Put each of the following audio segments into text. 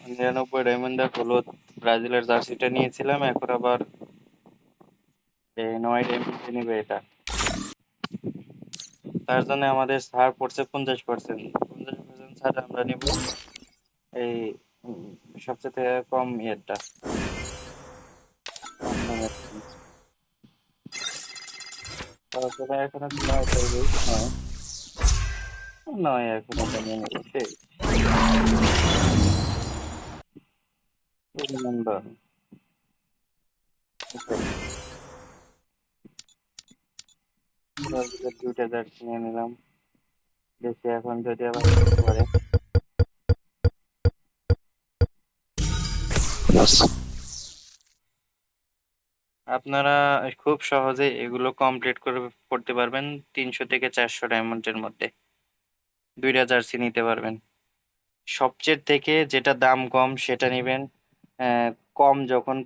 99 ডায়মন্ডের হলুদ ব্রাজিলের জার্সিটা নিয়েছিলাম, এখন আবার 9 ডায়মন্ড নিবে এটা। তার জন্য আমাদের ছাড় পড়ছে 50%। 50% ছাড় আমরা নিব এই সবচেয়ে কম ইয়েরটা, কম দামের। তারপরে এখন আছে 9 নয়, এখন এটা নিয়ে নেবো সেই রিমেম্বার। ব্রাজিলের 2টা জার্সি নিয়ে নিলাম, দেখি এখন যদি আবার করতে পারে। আপনারা খুব সহজে এগুলো কমপ্লিট করে করতে পারবেন 300 থেকে 400 ডায়মন্ডের মধ্যে। 2টা জার্সি নিতে পারবেন। সবচেয়ে থেকে যেটা দাম কম সেটা নেবেন। আহ, কম যখন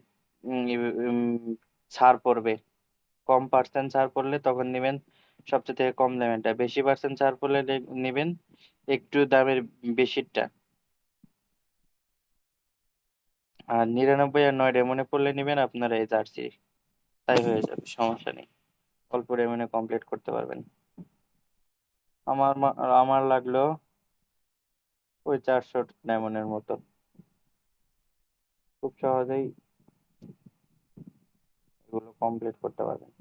উম, উম, ছাড় পড়বে, কম পার্সেন্ট ছাড় পড়লে তখন নেবেন সবচেয়ে থেকে কম দামেরটা। বেশি পার্সেন্ট ছাড় পড়লে নেবেন একটু দামের বেশিরটা। আর 99 আর 9 ডায়মন্ডে পড়লে নেবেন আপনারা এই জার্সি, তাই হয়ে যাবে, সমস্যা নেই। অল্প ডায়মন্ডে কমপ্লিট করতে পারবেন। আমার লাগলো ওই 400 ডায়মন্ডের মতো। খুব সহজেই এগুলো কমপ্লিট করতে পারবেন।